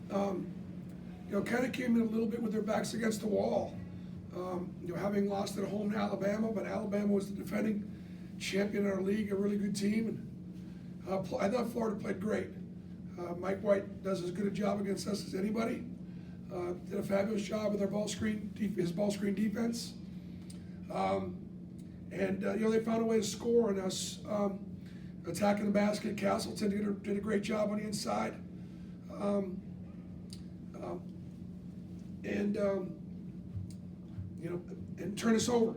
Kind of came in a little bit with their backs against the wall. Having lost at home to Alabama, but Alabama was the defending champion in our league, a really good team. And I thought Florida played great. Mike White does as good a job against us as anybody. Did a fabulous job with his ball screen defense. They found a way to score on us attacking the basket. Castleton did a great job on the inside. And turn us over.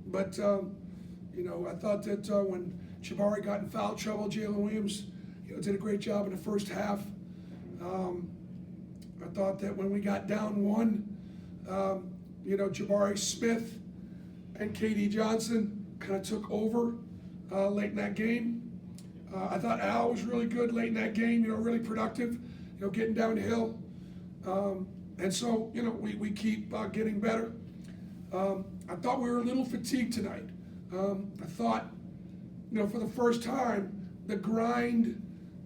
But, I thought that when Jabari got in foul trouble, Jalen Williams, did a great job in the first half. I thought that when we got down one, Jabari Smith and KD Johnson kind of took over late in that game. I thought Al was really good late in that game, really productive, getting downhill. And so, we keep getting better. I thought we were a little fatigued tonight. I thought, for the first time, the grind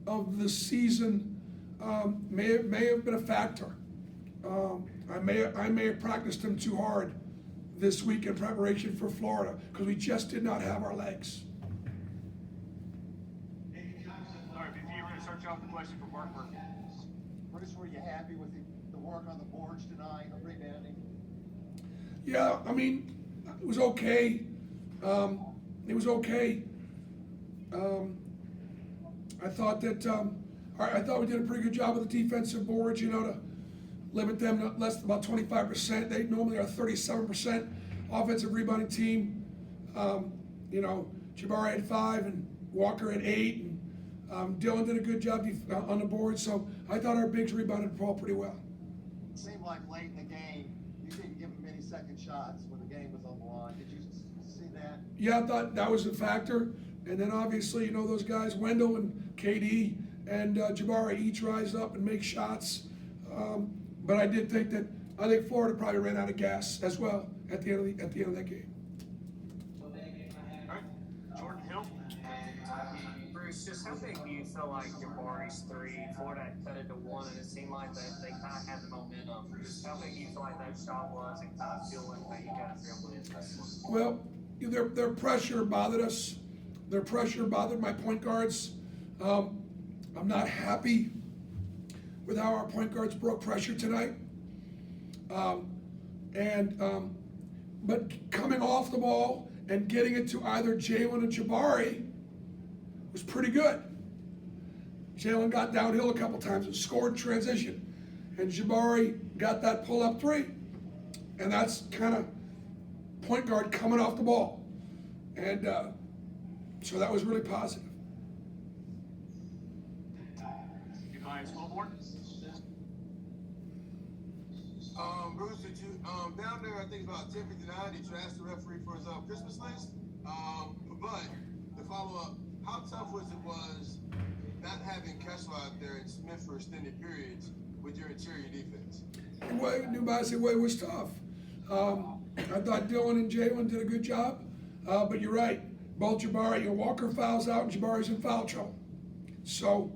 of the season may have been a factor. I may have practiced them too hard this week in preparation for Florida because we just did not have our legs. All right, if you were to search out the question for Mark Murphy. Bruce, were you happy with the work on the boards tonight, rebounding? Yeah, it was okay. It was okay. I thought that I thought we did a pretty good job with the defensive boards. To limit them to less than about 25%. They normally are 37% offensive rebounding team. Jabari had 5 and Walker had 8, and Dylan did a good job on the board. So I thought our bigs rebounded the ball pretty well. It seemed like late in the game, you didn't give them many second shots when the game was on the line. Did you see that? Yeah, I thought that was a factor. And then obviously, those guys, Wendell and KD and Jabari each rise up and make shots. But I did think Florida probably ran out of gas as well at the end of that game. All right, Jordan Hill. Bruce, just how big do you feel like Jabari's 3, Florida had cut it to 1, and it seemed like they kind of had the momentum. Just how big do you feel like that shot was, and kind of feeling how you guys were able to hit this one? Well, their pressure bothered us. Their pressure bothered my point guards. I'm not happy with how our point guards broke pressure tonight. But coming off the ball and getting it to either Jalen or Jabari was pretty good. Jalen got downhill a couple times and scored transition. And Jabari got that pull-up 3. And that's kind of point guard coming off the ball. And so that was really positive. Bruce, did you down there? I think about 10:59. Did you ask the referee for his Christmas list? But to follow up, how tough was not having Kessler out there and Smith for extended periods with your interior defense? It was tough. I thought Dylan and Jalen did a good job, but you're right. Both Jabari, Walker fouls out and Jabari's in foul trouble. So,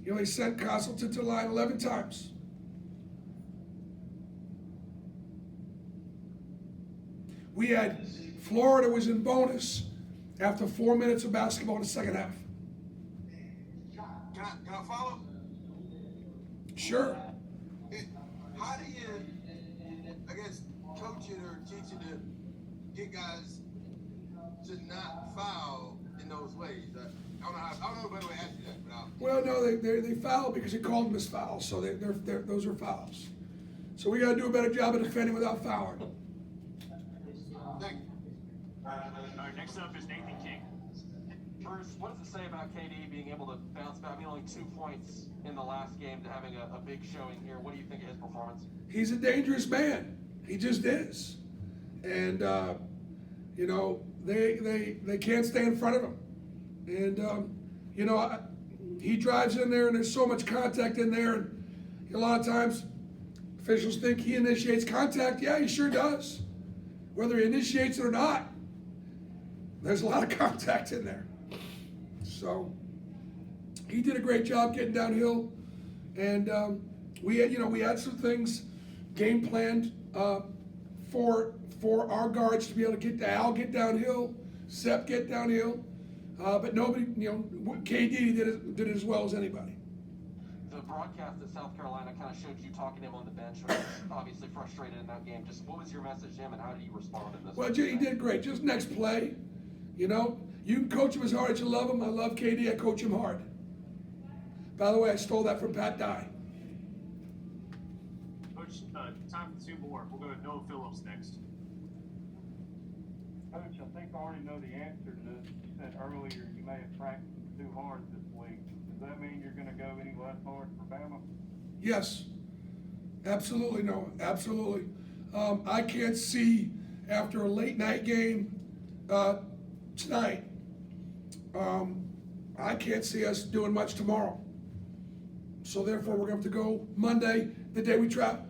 he sent Castleton to the line 11 times. Florida was in bonus after 4 minutes of basketball in the second half. Can I follow? Sure. How do you, coach it or teach it to get guys to not foul in those ways? I don't know a better way to ask you that. Well, no, they fouled because he called them as fouls, so those are fouls. So we got to do a better job of defending without fouling. Thank you. All right, next up is Nathan King. Bruce, what does it say about KD being able to bounce back? Only 2 points in the last game to having a big showing here. What do you think of his performance? He's a dangerous man. He just is. And, they can't stay in front of him. And, he drives in there and there's so much contact in there. And a lot of times officials think he initiates contact. Yeah, he sure does. Whether he initiates it or not, there's a lot of contact in there. So he did a great job getting downhill. And we had some things game planned for our guards to be able to get downhill, Sep get downhill, but nobody, KD did it as well as anybody. The broadcast at South Carolina kind of showed you talking to him on the bench, which was obviously frustrated in that game. Just what was your message to him, and how did you respond in this? Well, he did great. Just next play, you can coach him as hard as you love him. I love KD. I coach him hard. By the way, I stole that from Pat Dawe. Coach, time for two more. We'll go to Noah Phillips next. Coach, I think I already know the answer to this. You said earlier you may have practiced too hard this week. Does that mean you're going to go any less hard for Bama? Yes, absolutely, no, absolutely. I can't see after a late night game tonight. I can't see us doing much tomorrow. So therefore, we're going to have to go Monday, the day we travel.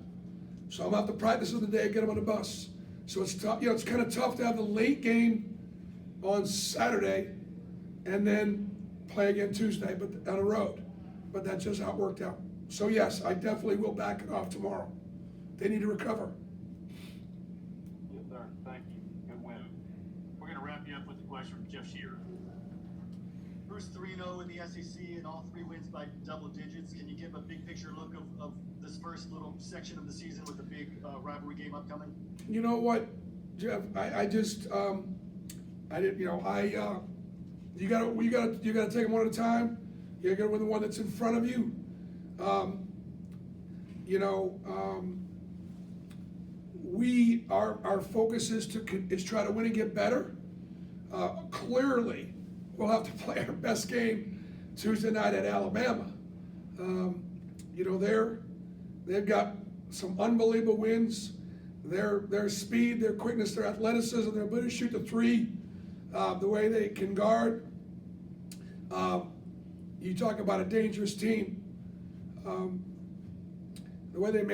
So I'm going to have to practice on the day, get them on the bus. So it's tough. It's kind of tough to have the late game on Saturday and then play again Tuesday, but on the road. But that's just how it worked out. So yes, I definitely will back it off tomorrow. They need to recover. Yes, sir. Thank you. Good win. We're going to wrap you up with a question from Jeff Shearer. Bruce 3-0 in the SEC and all 3 wins by double digits. Can you give a big picture look of this first little section of the season with the big rivalry game upcoming? You know what, Jeff? I didn't. You gotta take them one at a time. You gotta win the one that's in front of you. Our focus is try to win and get better. Clearly, we'll have to play our best game Tuesday night at Alabama. They've got some unbelievable wins. Their speed, their quickness, their athleticism, their ability to shoot the three, the way they can guard. You talk about a dangerous team. The way they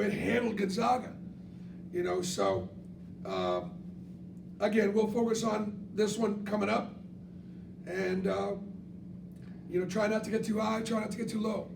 handled Gonzaga. So again, we'll focus on this one coming up, and try not to get too high, try not to get too low.